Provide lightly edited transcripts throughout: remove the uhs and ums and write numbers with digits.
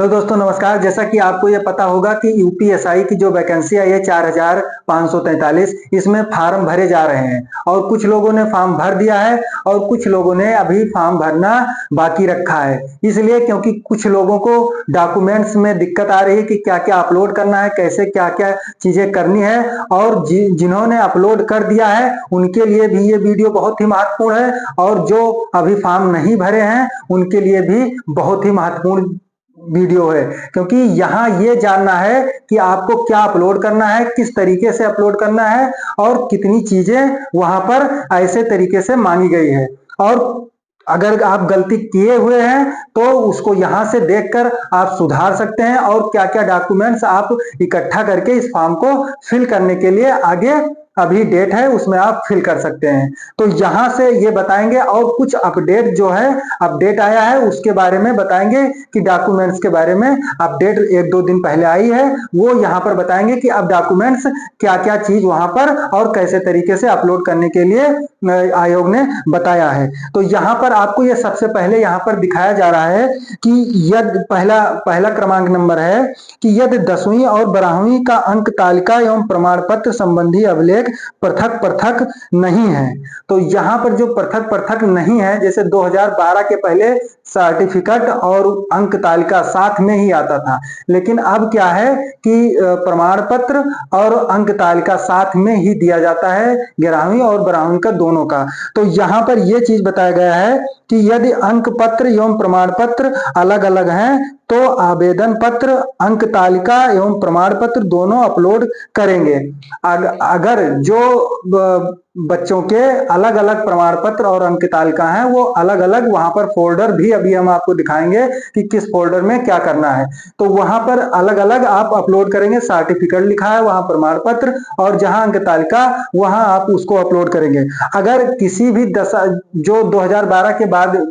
Hello दोस्तों, नमस्कार। जैसा कि आपको ये पता होगा कि यूपीएसआई की जो वैकेंसी आई है 4,543, इसमें फार्म भरे जा रहे हैं और कुछ लोगों ने फॉर्म भर दिया है और कुछ लोगों ने अभी फॉर्म भरना बाकी रखा है। इसलिए क्योंकि कुछ लोगों को डॉक्यूमेंट्स में दिक्कत आ रही है कि क्या क्या अपलोड करना है, कैसे क्या क्या चीजें करनी है। और जिन्होंने अपलोड कर दिया है उनके लिए भी ये वीडियो बहुत ही महत्वपूर्ण है और जो अभी फॉर्म नहीं भरे हैं उनके लिए भी बहुत ही महत्वपूर्ण वीडियो है, क्योंकि यहाँ ये जानना है कि आपको क्या अपलोड करना है, किस तरीके से अपलोड करना है और कितनी चीजें वहां पर ऐसे तरीके से मांगी गई है। और अगर आप गलती किए हुए हैं तो उसको यहां से देखकर आप सुधार सकते हैं और क्या क्या डॉक्यूमेंट्स आप इकट्ठा करके इस फॉर्म को फिल करने के लिए आगे अभी डेट है उसमें आप फिल कर सकते हैं। तो यहां से ये बताएंगे और कुछ अपडेट जो है, अपडेट आया है उसके बारे में बताएंगे कि डॉक्यूमेंट्स के बारे में अपडेट 1-2 दिन पहले आई है, वो यहाँ पर बताएंगे कि अब डॉक्यूमेंट्स क्या क्या चीज वहां पर और कैसे तरीके से अपलोड करने के लिए आयोग ने बताया है। तो यहाँ पर आपको ये सबसे पहले यहाँ पर दिखाया जा रहा है कि यदि पहला पहला क्रमांक नंबर है कि यदि 10वीं और 12वीं का अंक तालिका एवं प्रमाण पत्र संबंधी अभिलेख पृथक पृथक नहीं है। तो यहाँ पर जो पृथक पृथक नहीं है, जैसे 2012 के पहले सर्टिफिकेट और अंक तालिका साथ में ही आता था, लेकिन अब क्या है कि प्रमाण पत्र और अंक तालिका साथ में ही दिया जाता है 11वीं और 12वीं का दोनों का। तो यहाँ पर यह चीज बताया गया है कि यदि अंक पत्र एवं प्रमाण पत्र अलग अलग हैं तो आवेदन पत्र, अंक तालिका एवं प्रमाण पत्र दोनों अपलोड करेंगे। अगर जो बच्चों के अलग अलग प्रमाण पत्र और अंक तालिका हैं वो अलग अलग, वहां पर फोल्डर भी अभी हम आपको दिखाएंगे कि किस फोल्डर में क्या करना है। तो वहां पर अलग अलग आप अपलोड करेंगे, सर्टिफिकेट लिखा है वहां प्रमाण पत्र और जहां अंक तालिका वहां आप उसको अपलोड करेंगे। अगर किसी भी दशा जो 2012 के बाद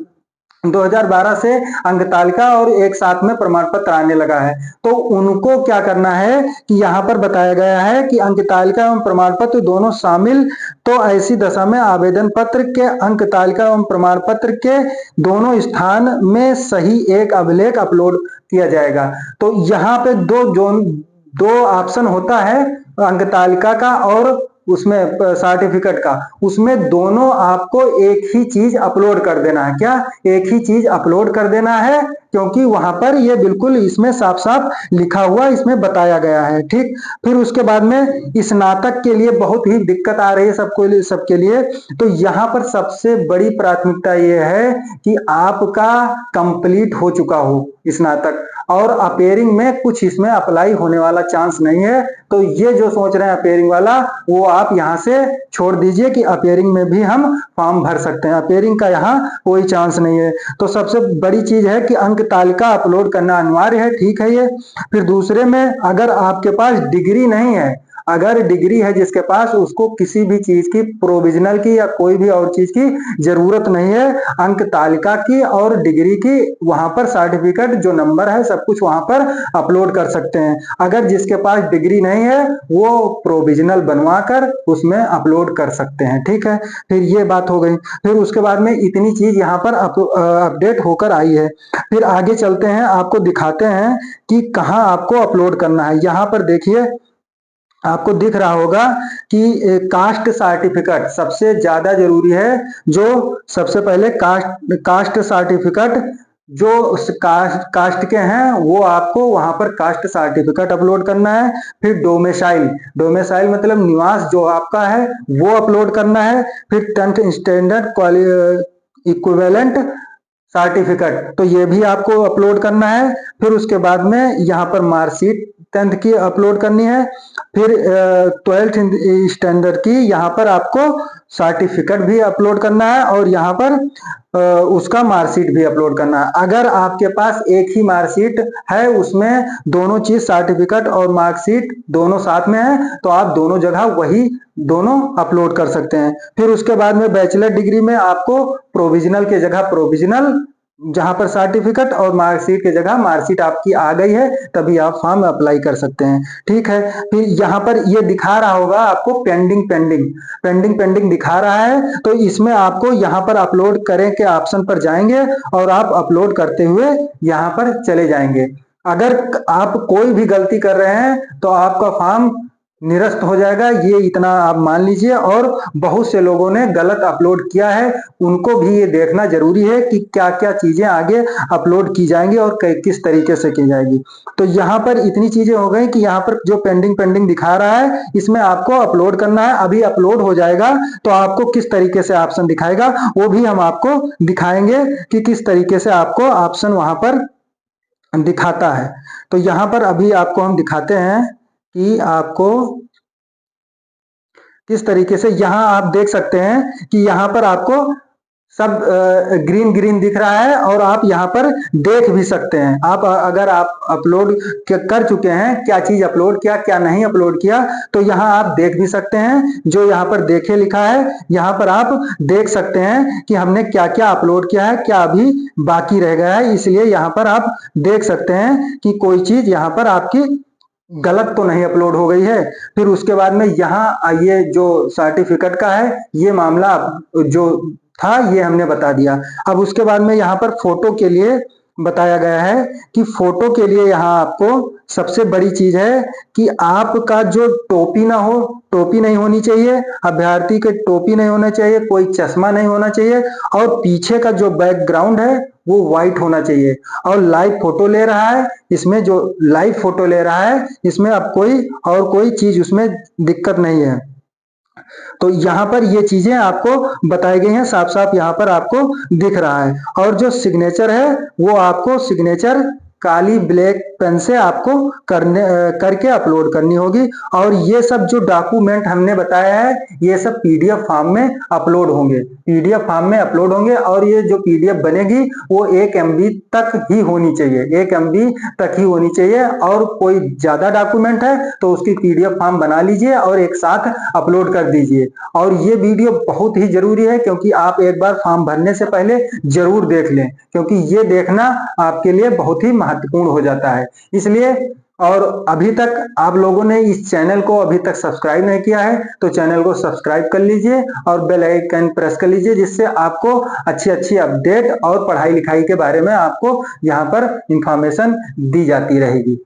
2012 से अंक तालिका और एक साथ में प्रमाण पत्र आने लगा है, तो उनको क्या करना है कि यहाँ पर बताया गया है कि अंक तालिका एवं प्रमाण पत्र दोनों शामिल, तो ऐसी दशा में आवेदन पत्र के अंक तालिका एवं प्रमाण पत्र के दोनों स्थान में सही एक अभिलेख अपलोड किया जाएगा। तो यहाँ पे दो ऑप्शन होता है, अंक तालिका का और उसमें सर्टिफिकेट का, उसमें दोनों आपको एक ही चीज अपलोड कर देना है। क्या एक ही चीज अपलोड कर देना है, क्योंकि वहां पर ये बिल्कुल इसमें साफ साफ लिखा हुआ इसमें बताया गया है। ठीक, फिर उसके बाद में स्नातक के लिए बहुत ही दिक्कत आ रही है सबके लिए। तो यहाँ पर सबसे बड़ी प्राथमिकता ये है कि आपका कंप्लीट हो चुका हो स्नातक और अपेयरिंग में कुछ इसमें अप्लाई होने वाला चांस नहीं है। तो ये जो सोच रहे हैं अपेयरिंग वाला, वो आप यहाँ से छोड़ दीजिए कि अपेयरिंग में भी हम फॉर्म भर सकते हैं, अपेयरिंग का यहाँ कोई चांस नहीं है। तो सबसे बड़ी चीज है कि अंक तालिका अपलोड करना अनिवार्य है, ठीक है ये। फिर दूसरे में अगर आपके पास डिग्री नहीं है, अगर डिग्री है जिसके पास, उसको किसी भी चीज की, प्रोविजनल की या कोई भी और चीज की जरूरत नहीं है, अंक तालिका की और डिग्री की वहां पर सर्टिफिकेट जो नंबर है सब कुछ वहां पर अपलोड कर सकते हैं। अगर जिसके पास डिग्री नहीं है वो प्रोविजनल बनवा कर उसमें अपलोड कर सकते हैं, ठीक है। फिर ये बात हो गई। फिर उसके बाद में इतनी चीज यहाँ पर अपडेट होकर आई है। फिर आगे चलते हैं, आपको दिखाते हैं कि कहाँ आपको अपलोड करना है। यहाँ पर देखिए, आपको दिख रहा होगा कि कास्ट सर्टिफिकेट सबसे ज्यादा जरूरी है। जो सबसे पहले कास्ट सर्टिफिकेट जो कास्ट के हैं वो आपको वहां पर कास्ट सर्टिफिकेट अपलोड करना है। फिर डोमेसाइल मतलब निवास जो आपका है वो अपलोड करना है। फिर 10th स्टैंडर्ड इक्विवेलेंट सर्टिफिकेट, तो ये भी आपको अपलोड करना है। फिर उसके बाद में यहाँ पर मार्कशीट 10th की अपलोड करनी है। फिर 12th स्टैंडर्ड की यहाँ पर आपको सर्टिफिकेट भी अपलोड करना है और यहाँ पर उसका मार्कशीट भी अपलोड करना है। अगर आपके पास एक ही मार्कशीट है, उसमें दोनों चीज सर्टिफिकेट और मार्कशीट दोनों साथ में है, तो आप दोनों जगह वही दोनों अपलोड कर सकते हैं। फिर उसके बाद में बैचलर डिग्री में आपको प्रोविजनल के जगह प्रोविजनल, जहां पर सर्टिफिकेट और मार्कशीट की जगह मार्कशीट आपकी आ गई है, तभी आप फॉर्म अप्लाई कर सकते हैं, ठीक है। फिर यहाँ पर ये दिखा रहा होगा आपको पेंडिंग दिखा रहा है, तो इसमें आपको यहाँ पर अपलोड करें के ऑप्शन पर जाएंगे और आप अपलोड करते हुए यहाँ पर चले जाएंगे। अगर आप कोई भी गलती कर रहे हैं तो आपका फॉर्म निरस्त हो जाएगा, ये इतना आप मान लीजिए। और बहुत से लोगों ने गलत अपलोड किया है, उनको भी ये देखना जरूरी है कि क्या क्या चीजें आगे अपलोड की जाएंगी और किस तरीके से की जाएगी। तो यहाँ पर इतनी चीजें हो गई कि यहाँ पर जो पेंडिंग पेंडिंग दिखा रहा है, इसमें आपको अपलोड करना है। अभी अपलोड हो जाएगा तो आपको किस तरीके से ऑप्शन दिखाएगा वो भी हम आपको दिखाएंगे कि किस तरीके से आपको ऑप्शन वहां पर दिखाता है। तो यहाँ पर अभी आपको हम दिखाते हैं कि आपको किस तरीके से, यहाँ आप देख सकते हैं कि यहाँ पर आपको सब ग्रीन ग्रीन दिख रहा है और आप यहाँ पर देख भी सकते हैं। आप अगर आप अपलोड कर चुके हैं, क्या चीज अपलोड किया क्या नहीं अपलोड किया, तो यहाँ आप देख भी सकते हैं। जो यहाँ पर देखे लिखा है, यहाँ पर आप देख सकते हैं कि हमने क्या क्या अपलोड किया है, क्या अभी बाकी रह गया है। इसलिए यहाँ पर आप देख सकते हैं कि कोई चीज यहाँ पर आपकी गलत तो नहीं अपलोड हो गई है। फिर उसके बाद में यहाँ ये जो सर्टिफिकेट का है, ये मामला जो था ये हमने बता दिया। अब उसके बाद में यहाँ पर फोटो के लिए बताया गया है कि फोटो के लिए यहाँ आपको सबसे बड़ी चीज है कि आपका जो टोपी ना हो, टोपी नहीं होनी चाहिए, अभ्यर्थी के टोपी नहीं होना चाहिए, कोई चश्मा नहीं होना चाहिए, और पीछे का जो बैकग्राउंड है वो व्हाइट होना चाहिए। और लाइव फोटो ले रहा है, इसमें जो लाइव फोटो ले रहा है इसमें अब कोई चीज उसमें दिक्कत नहीं है। तो यहाँ पर ये चीजें आपको बताई गई हैं, साफ साफ यहाँ पर आपको दिख रहा है। और जो सिग्नेचर है वो आपको सिग्नेचर काली ब्लैक पेन से आपको करके अपलोड करनी होगी। और ये सब जो डॉक्यूमेंट हमने बताया है ये सब पीडीएफ फॉर्म में अपलोड होंगे, पीडीएफ फॉर्म में अपलोड होंगे। और ये जो पीडीएफ बनेगी वो 1 MB तक ही होनी चाहिए, 1 MB तक ही होनी चाहिए। और कोई ज्यादा डॉक्यूमेंट है तो उसकी पीडीएफ फॉर्म बना लीजिए और एक साथ अपलोड कर दीजिए। और ये वीडियो बहुत ही जरूरी है, क्योंकि आप एक बार फॉर्म भरने से पहले जरूर देख लें, क्योंकि ये देखना आपके लिए बहुत ही महत्वपूर्ण हो जाता है। इसलिए, और अभी तक आप लोगों ने इस चैनल को अभी तक सब्सक्राइब नहीं किया है तो चैनल को सब्सक्राइब कर लीजिए और बेल आइकन प्रेस कर लीजिए, जिससे आपको अच्छी अच्छी अपडेट और पढ़ाई लिखाई के बारे में आपको यहाँ पर इंफॉर्मेशन दी जाती रहेगी।